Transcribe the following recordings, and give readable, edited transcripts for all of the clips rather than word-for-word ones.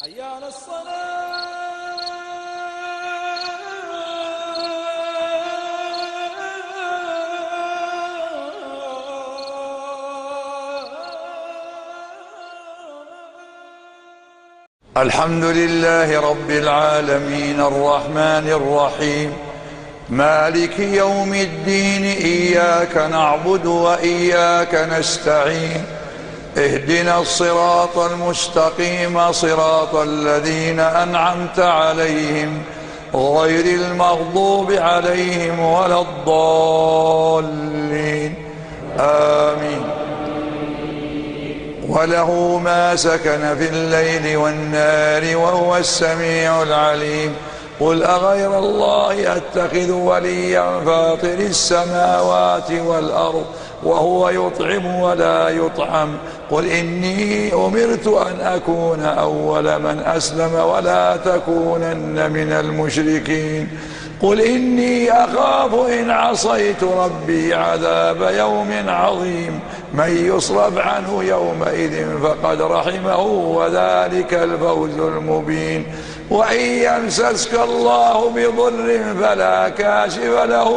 حي على الصلاة. الحمد لله رب العالمين الرحمن الرحيم مالك يوم الدين، إياك نعبد وإياك نستعين، اهدنا الصراط المستقيم صراط الذين أنعمت عليهم غير المغضوب عليهم ولا الضالين، آمين. وله ما سكن في الليل والنهار وهو السميع العليم. قل أغير الله أتخذ وليا فاطر السماوات والأرض وهو يطعم ولا يطعم. قل إني أمرت أن أكون أول من أسلم ولا تكونن من المشركين. قل إني أخاف إن عصيت ربي عذاب يوم عظيم. من يصرف عنه يومئذ فقد رحمه وذلك الفوز المبين. وإن يمسسك الله بضر فلا كاشف له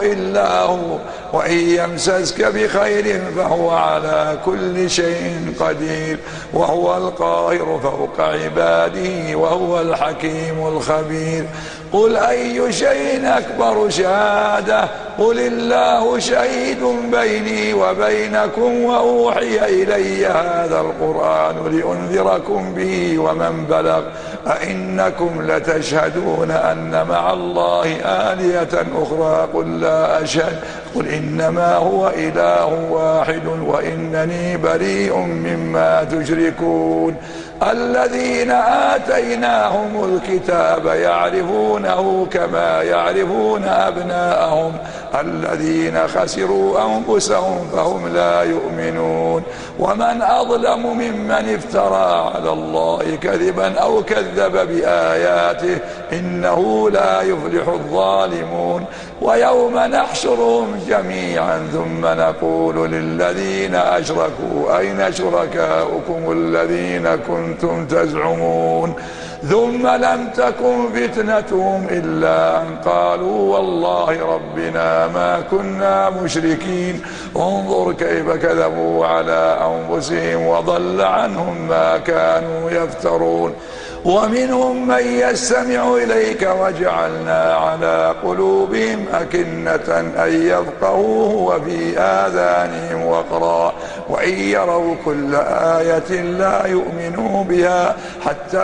إلا هو، وإن يمسسك بخير فهو على كل شيء قدير، وهو القاهر فوق عباده وهو الحكيم الخبير. قل أي شيء أكبر شهادة؟ قل الله شهيد بيني وبينكم وأوحي إلي هذا القرآن لأنذركم به ومن بلغ. أئنكم لتشهدون أن مع الله آلهة أخرى؟ قل لا أشهد. قل إنما هو إله واحد وإنني بريء مما تشركون. الذين آتيناهم الكتاب يعرفونه كما يعرفون أبناءهم، الذين خسروا أنفسهم فهم لا يؤمنون. ومن أظلم ممن افترى على الله كذبا أو كذب بآياته، إنه لا يفلح الظالمون. ويوم نحشرهم جميعا ثم نقول للذين أشركوا أين شركاؤكم الذين كنتم تزعمون؟ ثم لم تكن فتنتهم إلا أن قالوا والله ربنا ما كنا مشركين. انظر كيف كذبوا على أنفسهم وضل عنهم ما كانوا يفترون. ومنهم من يستمع إليك وجعلنا على قلوبهم أكنة أن يفقهوه وفي آذانهم وقرا، وإن يروا كل آية لا يؤمنوا بها، حتى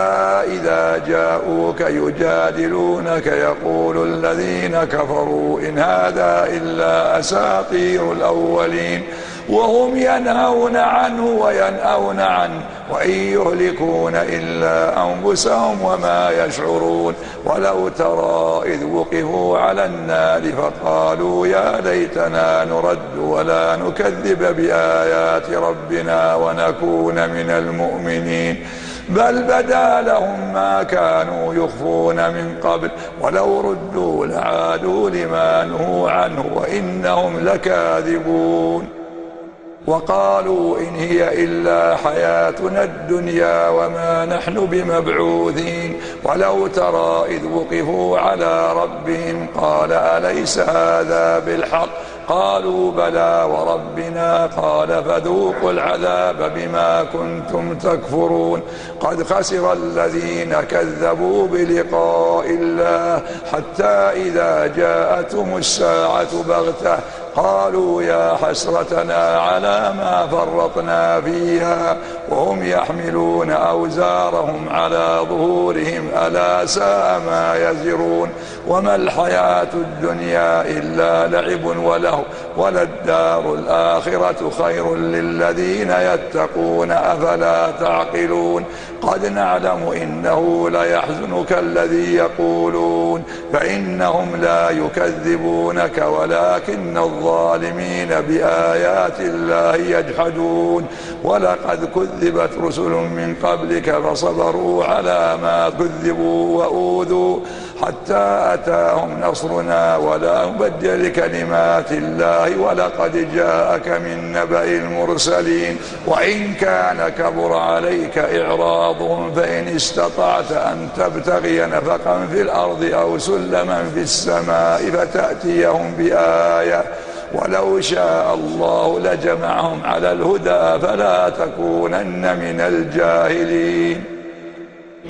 إذا جاءوك يجادلونك يقول الذين كفروا إن هذا إلا أساطير الأولين. وهم ينهون عنه وينأون عنه وإن يهلكون إلا أنفسهم وما يشعرون. ولو ترى إذ وقفوا على النار فقالوا يا ليتنا نرد ولا نكذب بآيات ربنا ونكون من المؤمنين. بل بدا لهم ما كانوا يخفون من قبل ولو ردوا لعادوا لما نهوا عنه وإنهم لكاذبون. وقالوا إن هي إلا حياتنا الدنيا وما نحن بمبعوثين. ولو ترى إذ وقفوا على ربهم قال أليس هذا بالحق؟ قالوا بلى وربنا. قال فذوقوا العذاب بما كنتم تكفرون. قد خسر الذين كذبوا بلقاء الله حتى إذا جاءتهم الساعة بغتة قالوا يا حسرتنا على ما فرطنا فيها وهم يحملون أوزارهم على ظهورهم ألا ساء ما يزرون. وما الحياة الدنيا إلا لعب وله وللدار الآخرة خير للذين يتقون أفلا تعقلون. قد نعلم إنه ليحزنك الذي يقولون فإنهم لا يكذبونك ولكن الظالمين بآيات الله يجحدون. ولقد كذب كذبت رسل من قبلك فصبروا على ما كذبوا وأوذوا حتى أتاهم نصرنا ولا مبدل لكلمات الله ولقد جاءك من نبأ المرسلين وإن كان كبر عليك إعراضهم فإن استطعت أن تبتغي نفقا في الأرض أو سلما في السماء فتأتيهم بآية ولو شاء الله لجمعهم على الهدى فلا تكونن من الجاهلين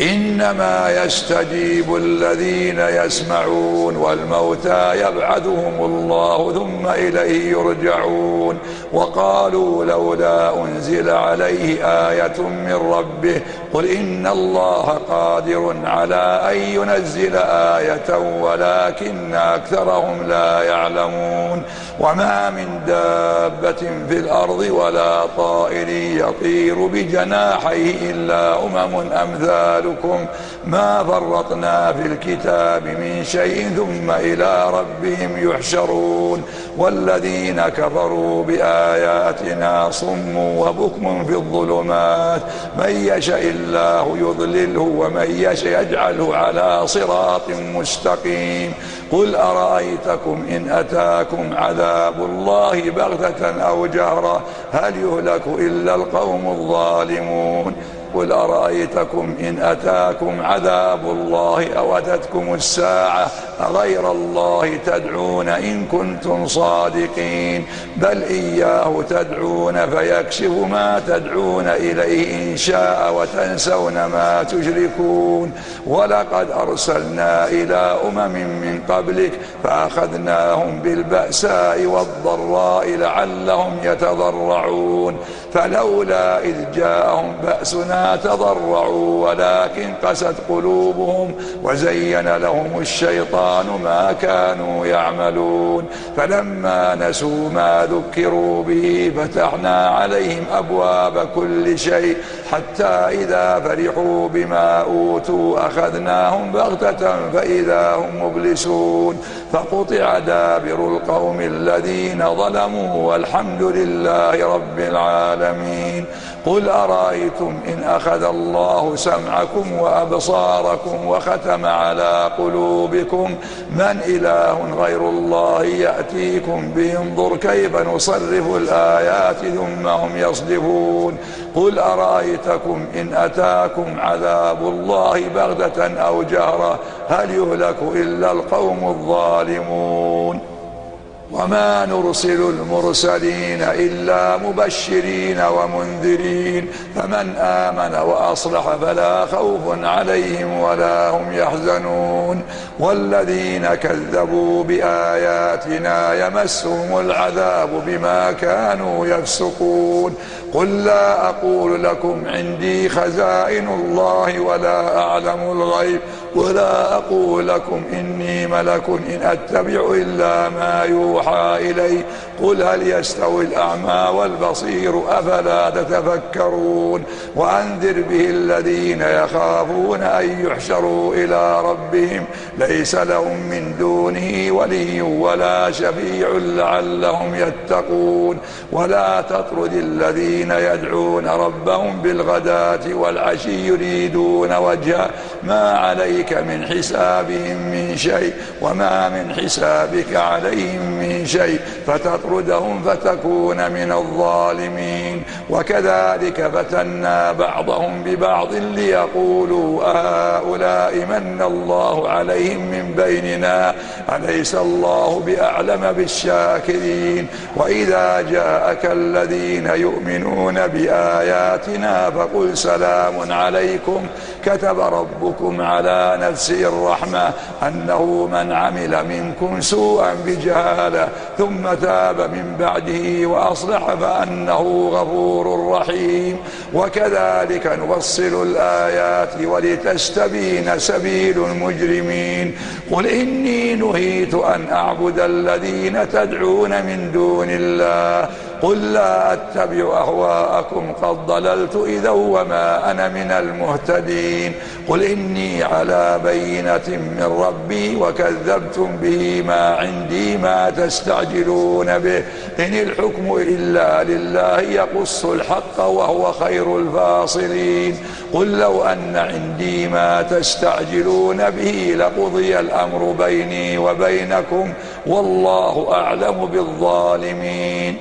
إنما يستجيب الذين يسمعون والموتى يبعثهم الله ثم إليه يرجعون وقالوا لولا أنزل عليه آية من ربه قل إن الله قادر على أن ينزل آية ولكن أكثرهم لا يعلمون وما من دابة في الأرض ولا طائر يطير بجناحيه إلا أمثالكم ما فرطنا في الكتاب من شيء ثم إلى ربهم يحشرون والذين كفروا بآياتنا صم وبكم في الظلمات من يشاء الله يضلله ومن يشاء يجعله على صراط مستقيم قل أرأيتكم إن أتاكم عذاب الله بغتة أو جهرة هل يهلك إلا القوم الظالمون قل أرأيتكم إن أتاكم عذاب الله أو أتتكم الساعة أغير الله تدعون إن كنتم صادقين بل إياه تدعون فيكشف ما تدعون إليه إن شاء وتنسون ما تشركون ولقد أرسلنا إلى من قبلك فأخذناهم بالبأساء والضراء لعلهم يتضرعون فلولا إذ جاءهم بأسنا تضرعوا ولكن قست قلوبهم وزين لهم الشيطان ما كانوا يعملون فلما نسوا ما ذكروا به فتحنا عليهم أبواب كل شيء حتى إذا فرحوا بما أوتوا أخذناهم بغتة فإذا هم مبلسون فقطع دابر القوم الذين ظلموا والحمد لله رب العالمين قل أرأيتم إن أخذ الله سمعكم وأبصاركم وختم على قلوبكم من إله غير الله يأتيكم به انظر كيف نصرف الآيات ثم هم يصدفون قل أرأيتكم إن أتاكم عذاب الله بغتة أو جهرة هل يهلك إلا القوم الظالمون وما نرسل المرسلين إلا مبشرين ومنذرين فمن آمن وأصلح فلا خوف عليهم ولا هم يحزنون والذين كذبوا بآياتنا يمسهم العذاب بما كانوا يفسقون قل لا أقول لكم عندي خزائن الله ولا أعلم الغيب ولا أقول لكم إني ملك إن أتبع إلا ما يوحى إلي قل هل يستوي الأعمى والبصير أفلا تتفكرون وأنذر به الذين يخافون أن يحشروا إلى ربهم ليس لهم من دونه ولي ولا شفيع لعلهم يتقون ولا تطرد الذين يدعون ربهم بالغداة والعشي يريدون وجهه ما عليك من حسابهم من شيء وما من حسابك عليهم من شيء فتطردهم فتكون من الظالمين وكذلك فتنا بعضهم ببعض ليقولوا هؤلاء من الله عليهم من بيننا أليس الله بأعلم بالشاكرين وإذا جاءك الذين يؤمنون بآياتنا فقل سلام عليكم كتب ربكم على نفسه الرحمة أنه من عمل منكم سوءا بجهالة ثم تاب من بعده وأصلح فأنه غفور رحيم وكذلك نفصل الآيات ولتستبين سبيل المجرمين قل إني نهيت أن أعبد الذين تدعون من دون الله قل لا أتبع أهواءكم قد ضللت إذا وما أنا من المهتدين. قل إني على بينة من ربي وكذبتم به ما عندي ما تستعجلون به إن الحكم إلا لله يقص الحق وهو خير الفاصلين. قل لو أن عندي ما تستعجلون به لقضي الأمر بيني وبينكم والله أعلم بالظالمين.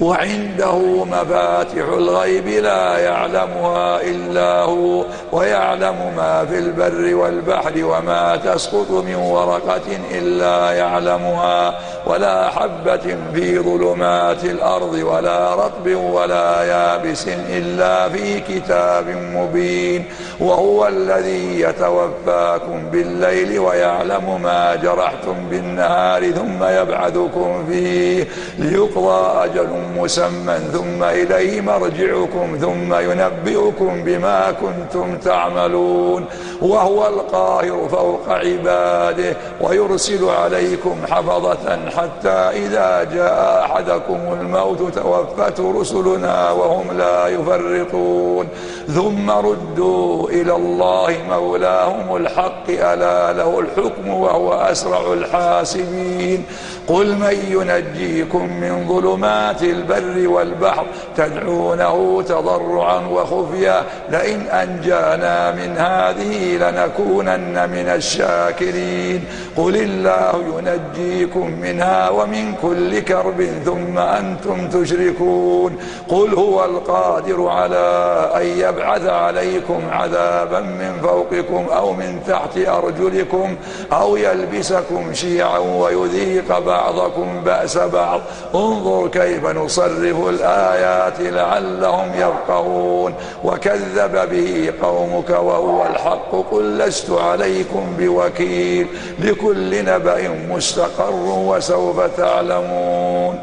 وعنده مفاتح الغيب لا يعلمها إلا هو ويعلم ما في البر والبحر وما تسقط من ورقة إلا يعلمها ولا حبة في ظلمات الأرض ولا رطب ولا يابس إلا في كتاب مبين. وهو الذي يتوفاكم بالليل ويعلم ما جرحتم بالنهار ثم يبعثكم فيه ليقضى أجل مسمى ثم إليه مرجعكم ثم ينبئكم بما كنتم تعملون. وهو القاهر فوق عباده ويرسل عليكم حفظة حتى إذا جاء أحدكم الموت توفته رسلنا وهم لا يفرطون ثم ردوا إلى الله مولاهم الحق ألا له الحكم وهو أسرع الحاسبين. قل من ينجيكم من ظلمات البر والبحر تدعونه تضرعا وخفيا لئن أنجانا من هذه لنكونن من الشاكرين. قل الله ينجيكم منها ومن كل كرب ثم أنتم تشركون. قل هو القادر على أن يبعث عليكم عذابا من فوقكم أو من تحت أرجلكم أو يلبسكم شيعا ويذيق بعضكم بأس بعض انظر كيف نصرف الآيات لعلهم يفقهون. وكذب به قومك وهو الحق قل لست عليكم بوكيل لكل نبأ مستقر وسوف تعلمون.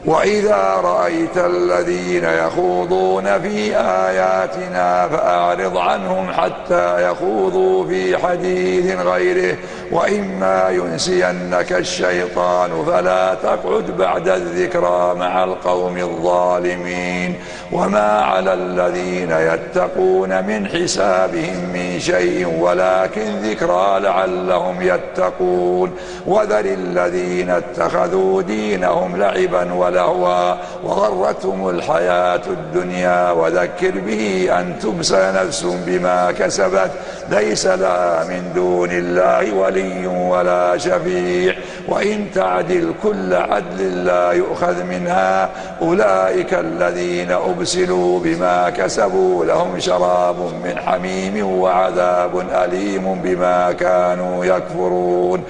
وإذا رأيت الذين يخوضون في آياتنا فأعرض عنهم حتى يخوضوا في حديث غيره وإما ينسينك الشيطان فلا تقعد بعد الذكرى مع القوم الظالمين. وما على الذين يتقون من حسابهم من شيء ولكن ذكرى لعلهم يتقون. وذر الذين اتخذوا دينهم لعبا ولهوا وغرتهم الحياة الدنيا وذكر به أن تبصر نفس بما كسبت ليس لها من دون الله ولي ولا شفيع وإن تعدل كل عدل لا يؤخذ منها أولئك الذين أبسلوا بما كسبوا لهم شراب من حميم وعذاب أليم بما كانوا يكفرون.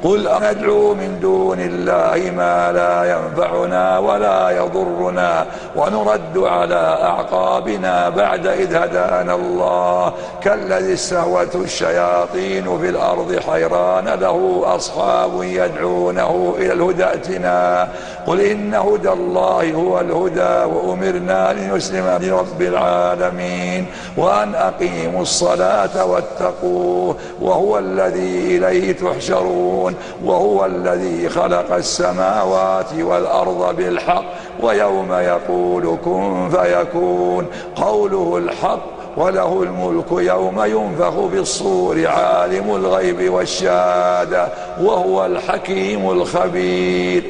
قل أندعو من دون الله ما لا ينفعنا ولا يضرنا ونرد على أعقابنا بعد إذ هدانا الله كالذي استهوته الشياطين في الأرض حيران له أصحاب يدعونه إلى الهدى ائتنا. قل إن هدى الله هو الهدى وأمرنا لنسلم لرب العالمين وأن أقيموا الصلاة واتقوه وهو الذي إليه تحشرون. وهو الذي خلق السماوات والأرض بالحق ويوم يقول كن فيكون قوله الحق وله الملك يوم ينفخ في الصور عالم الغيب والشهادة وهو الحكيم الخبير.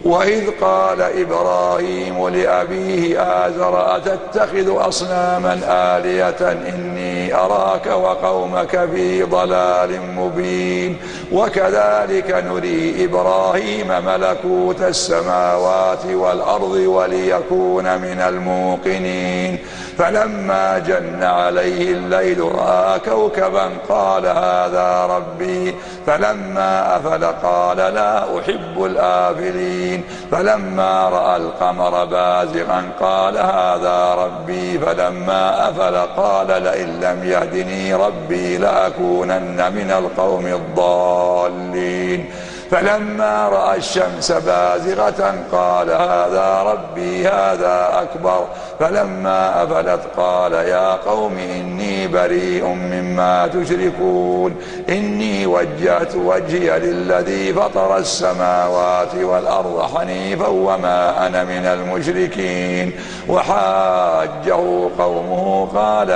وإذ قال إبراهيم لأبيه آزر أتتخذ أصناما آلهة إني أراك وقومك في ضلال مبين. وكذلك نري إبراهيم ملكوت السماوات والأرض وليكون من الموقنين. فلما جن عليه الليل رأى كوكبا قال هذا ربي فلما أفل قال لا أحب الآفلين. فلما رأى القمر بازغا قال هذا ربي فلما أفل قال لئن لم يهدني ربي لأكونن من القوم الضالين. فلما رأى الشمس بازغة قال هذا ربي هذا أكبر. فلما أفلت قال يا قوم إني بريء مما تشركون إني وجهت وجهي للذي فطر السماوات والأرض حنيفا وما أنا من المشركين. وحاجه قومه قال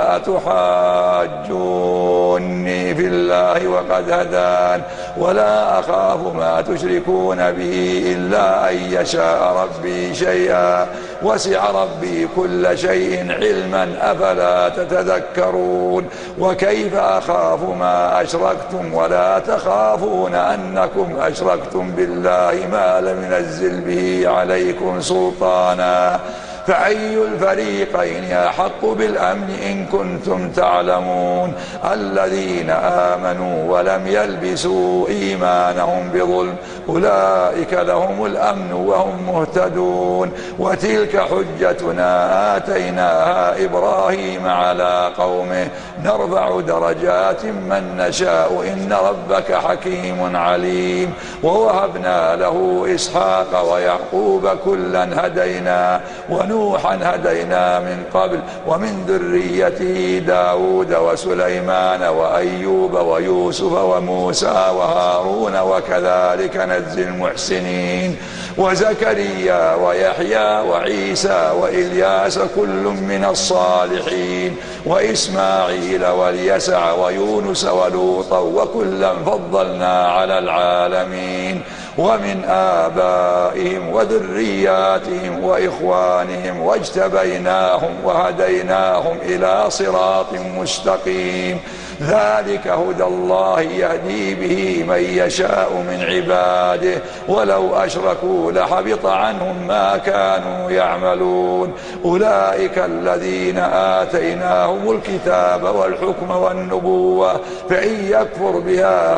أتحاجوني في الله وقد هدان ولا أخاف ما تشركون به إلا أن يشاء ربي شيئا وسع ربي كل شيء علما أفلا تتذكرون. وكيف أخاف ما أشركتم ولا تخافون أنكم أشركتم بالله ما لم ينزل به عليكم سلطانا فأي الفريقين أحق بالأمن إن كنتم تعلمون. الذين آمنوا ولم يلبسوا إيمانهم بظلم أولئك لهم الأمن وهم مهتدون. وتلك حجتنا آتيناها إبراهيم على قومه نرفع درجات من نشاء إن ربك حكيم عليم. ووهبنا له إسحاق ويعقوب كلا هدينا ونوحا هدينا من قبل ومن ذريته داود وسليمان وأيوب ويوسف وموسى وهارون وكذلك نجزي المحسنين. وزكريا ويحيى وعيسى وإلياس كل من الصالحين وإسماعيل واليسع ويونس ولوطا وكلا فضلنا على العالمين. ومن آبائهم وذرياتهم وإخوانهم واجتبيناهم وهديناهم إلى صراط مستقيم. ذلك هدى الله يهدي به من يشاء من عباده ولو أشركوا لحبط عنهم ما كانوا يعملون. أولئك الذين آتيناهم الكتاب والحكم والنبوة فإن يكفر بها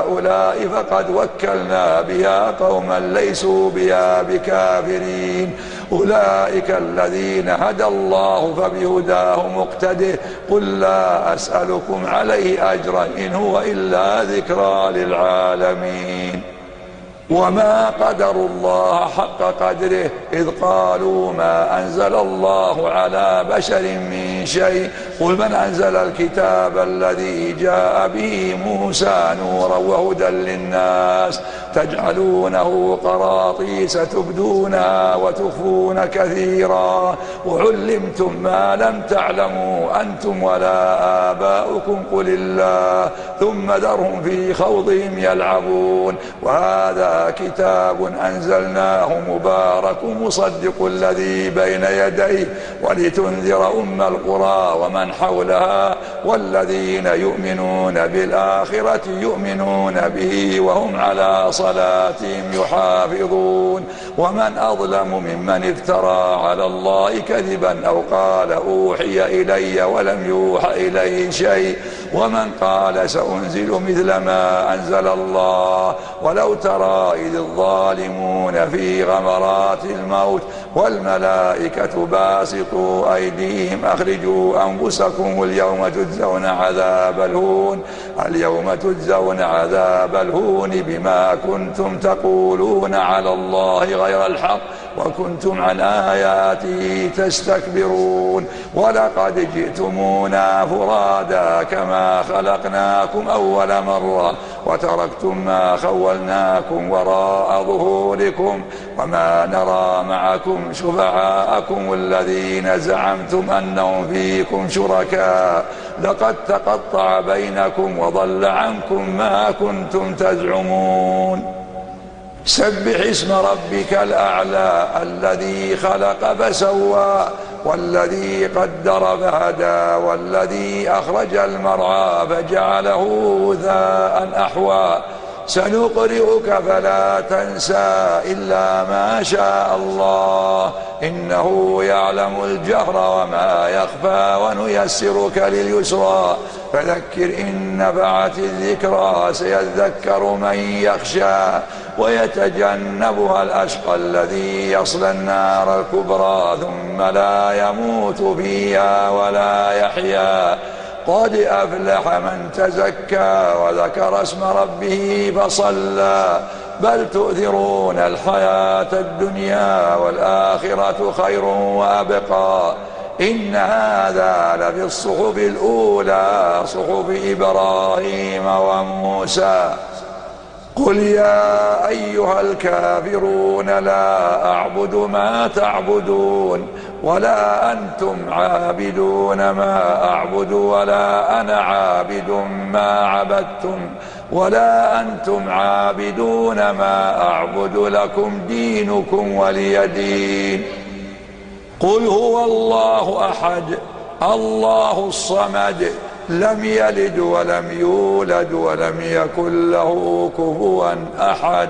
هؤلاء فقد وكلنا بها قوما ليسوا بها بكافرين. أولئك الذين هدى الله فبهداه مقتده قل لا أسألكم عليه أجرا إن هو إلا ذكرى للعالمين. وما قدروا الله حق قدره إذ قالوا ما أنزل الله على بشر من شيء قل من أنزل الكتاب الذي جاء به موسى نورا وهدى للناس تجعلونه قراطيس تبدونها وتخفون كثيرا وعلمتم ما لم تعلموا أنتم ولا آباؤكم قل الله ثم ذرهم في خوضهم يلعبون. وهذا كتاب أنزلناه مبارك مصدق الذي بين يديه ولتنذر أم القرى ومن حولها والذين يؤمنون بالآخرة يؤمنون به وهم على صلاتهم يحافظون. ومن أظلم ممن افترى على الله كذبا أو قال أوحي إلي ولم يوحى إليه شيء ومن قال سأنزل مثل ما أنزل الله. ولو ترى إذ الظالمون في غمرات الموت والملائكة باسطوا أيديهم أخرجوا أنفسكم اليوم تجزون عذاب الهون بما كنتم تقولون على الله غير الحق وكنتم عن آياته تستكبرون. ولقد جئتمونا فرادا كما خلقناكم أول مرة وتركتم ما خولناكم وراء ظهوركم وما نرى معكم شفعاءكم الذين زعمتم أنهم فيكم شركاء لقد تقطع بينكم وضل عنكم ما كنتم تزعمون. سبح اسم ربك الأعلى الذي خلق فسوى والذي قدر فهدى والذي أخرج المرعى فجعله غثاء أحوى. سنقرئك فلا تنسى إلا ما شاء الله إنه يعلم الجهر وما يخفى ونيسرك لليسرى فذكر إن نفعت الذكرى سيذكر من يخشى ويتجنبها الأشقى الذي يصلى النار الكبرى ثم لا يموت فيها ولا يحيا قد أفلح من تزكى وذكر اسم ربه فصلى بل تؤثرون الحياة الدنيا والآخرة خير وأبقى إن هذا لفي الصحف الأولى صحف إبراهيم وموسى. قل يا أيها الكافرون لا أعبد ما تعبدون ولا أنتم عابدون ما أعبد ولا أنا عابد ما عبدتم ولا أنتم عابدون ما أعبد لكم دينكم ولي دين. قل هو الله أحد الله الصمد لم يلد ولم يولد ولم يكن له كفوا أحد.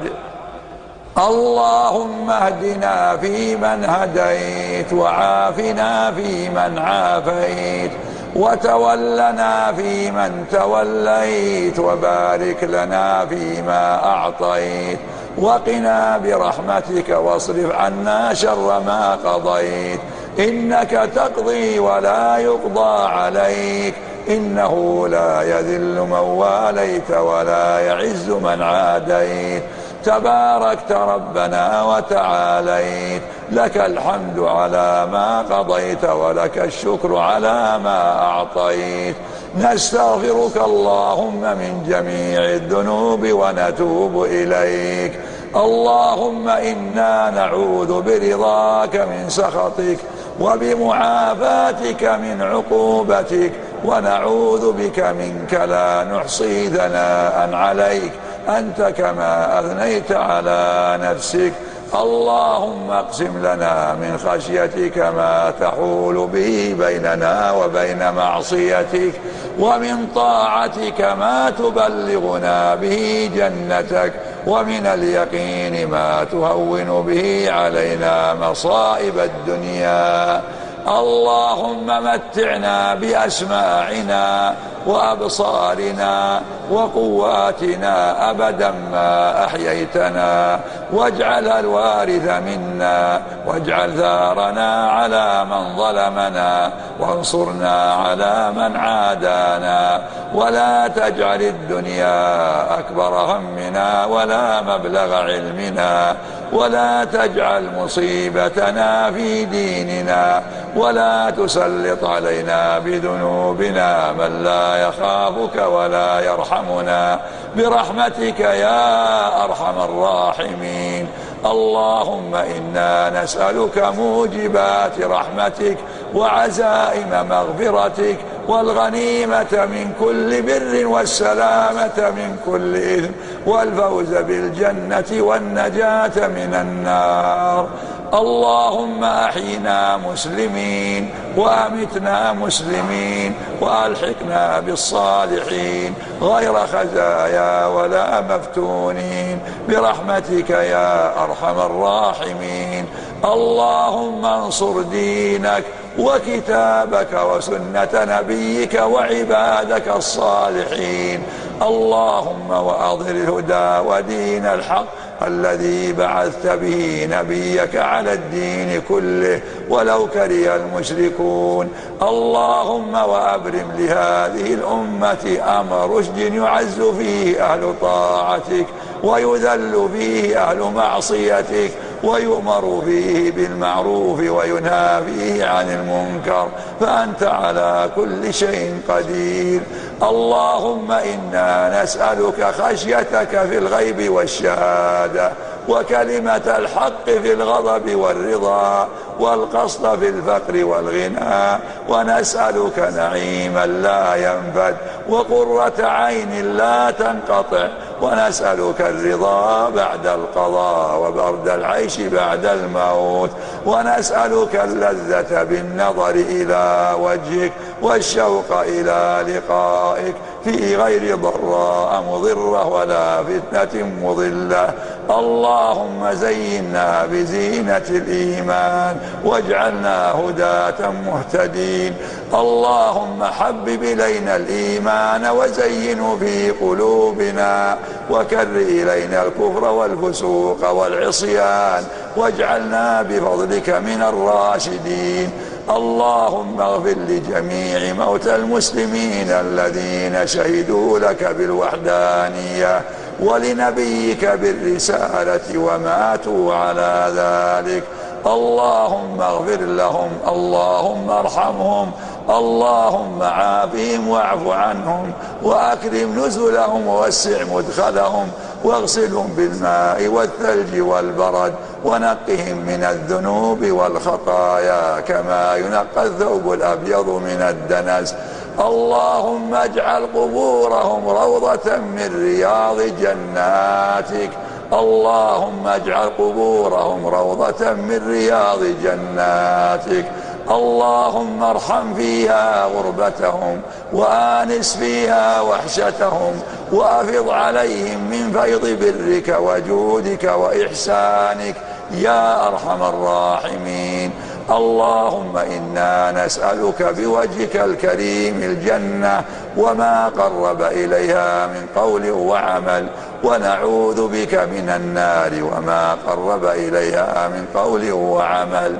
اللهم اهدنا فيمن هديت وعافنا فيمن عافيت وتولنا فيمن توليت وبارك لنا فيما أعطيت وقنا برحمتك واصرف عنا شر ما قضيت إنك تقضي ولا يقضى عليك إنه لا يذل من واليت ولا يعز من عاديت تباركت ربنا وتعاليت لك الحمد على ما قضيت ولك الشكر على ما أعطيت. نستغفرك اللهم من جميع الذنوب ونتوب إليك. اللهم إنا نعوذ برضاك من سخطك وبمعافاتك من عقوبتك ونعوذ بك منك لا نحصي ثناء عليك أنت كما أثنيت على نفسك. اللهم اقسم لنا من خشيتك ما تحول به بيننا وبين معصيتك ومن طاعتك ما تبلغنا به جنتك ومن اليقين ما تهون به علينا مصائب الدنيا. اللهم متعنا بأسماعنا وأبصارنا وقواتنا أبدا ما أحييتنا واجعل الوارث منا واجعل ثارنا على من ظلمنا وانصرنا على من عادانا ولا تجعل الدنيا أكبر همنا ولا مبلغ علمنا ولا تجعل مصيبتنا في ديننا ولا تسلط علينا بذنوبنا من لا يخافك ولا يرحمنا برحمتك يا أرحم الراحمين. اللهم إنا نسألك موجبات رحمتك وعزائم مغفرتك والغنيمة من كل بر والسلامة من كل إثم والفوز بالجنة والنجاة من النار. اللهم أحينا مسلمين وأمتنا مسلمين وألحقنا بالصالحين غير خزايا ولا مفتونين برحمتك يا أرحم الراحمين. اللهم انصر دينك وكتابك وسنة نبيك وعبادك الصالحين. اللهم وأظهر الهدى ودين الحق الذي بعثت به نبيك على الدين كله ولو كره المشركون. اللهم وأبرم لهذه الأمة أمر رشد يعز فيه أهل طاعتك ويذل فيه أهل معصيتك ويؤمر فيه بالمعروف وينهى فيه عن المنكر فأنت على كل شيء قدير. اللهم إنا نسألك خشيتك في الغيب والشهادة وكلمة الحق في الغضب والرضا والقصد في الفقر والغنى ونسألك نعيما لا ينفد وقرة عين لا تنقطع ونسألك الرضا بعد القضاء وبرد العيش بعد الموت ونسألك اللذة بالنظر إلى وجهك والشوق إلى لقائك في غير ضراء مضرة ولا فتنة مضلة. اللهم زينا بزينة الإيمان واجعلنا هداة مهتدين. اللهم حبب إلينا الإيمان وزينه في قلوبنا وكر إلينا الكفر والفسوق والعصيان واجعلنا بفضلك من الراشدين. اللهم اغفر لجميع موتى المسلمين الذين شهدوا لك بالوحدانية ولنبيك بالرسالة وماتوا على ذلك. اللهم اغفر لهم، اللهم ارحمهم، اللهم عافهم واعف عنهم وأكرم نزلهم ووسع مدخلهم واغسلهم بالماء والثلج والبرد ونقهم من الذنوب والخطايا كما ينقى الثوب الأبيض من الدنس. اللهم اجعل قبورهم روضة من رياض جناتك، اللهم اجعل قبورهم روضة من رياض جناتك. اللهم ارحم فيها غربتهم وآنس فيها وحشتهم وأفض عليهم من فيض برك وجودك وإحسانك يا أرحم الراحمين. اللهم إنا نسألك بوجهك الكريم الجنة وما قرب إليها من قول وعمل، ونعوذ بك من النار وما قرب إليها من قول وعمل.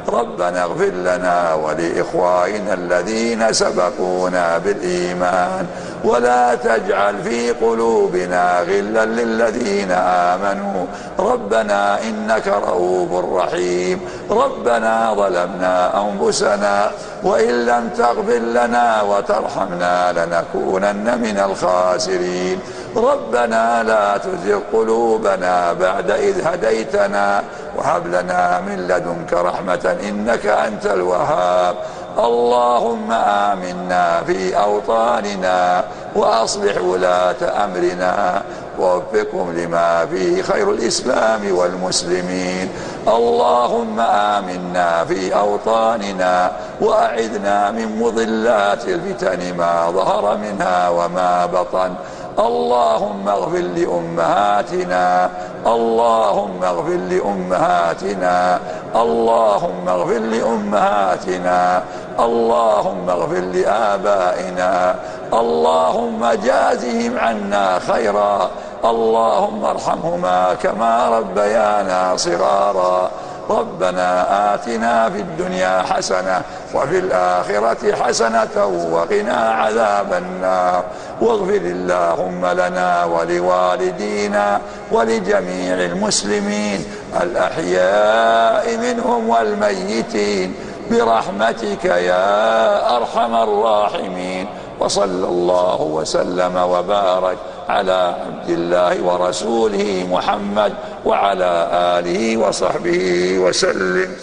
ربنا اغفر لنا ولإخواننا الذين سبقونا بالإيمان ولا تجعل في قلوبنا غلا للذين آمنوا ربنا إنك رؤوف رحيم. ربنا ظلمنا أنفسنا وإن لم تغفر لنا وترحمنا لنكونن من الخاسرين. ربنا لا تزغ قلوبنا بعد إذ هديتنا وهب لنا من لدنك رحمة إنك أنت الوهاب. اللهم آمنا في أوطاننا وأصلح ولاة أمرنا ووفقهم لما فيه خير الإسلام والمسلمين. اللهم آمنا في أوطاننا وأعذنا من مضلات الفتن ما ظهر منها وما بطن. اللهم اغفر لأمهاتنا، اللهم اغفر لأمهاتنا، اللهم اغفر لأمهاتنا، اللهم اغفر لآبائنا، اللهم جازهم عنا خيرا، اللهم ارحمهما كما ربيانا صغارا. ربنا آتنا في الدنيا حسنة وفي الآخرة حسنة وقنا عذاب النار. واغفر اللهم لنا ولوالدينا ولجميع المسلمين الأحياء منهم والميتين برحمتك يا أرحم الراحمين. وصلى الله وسلم وبارك على عبد الله ورسوله محمد وعلى آله وصحبه وسلم.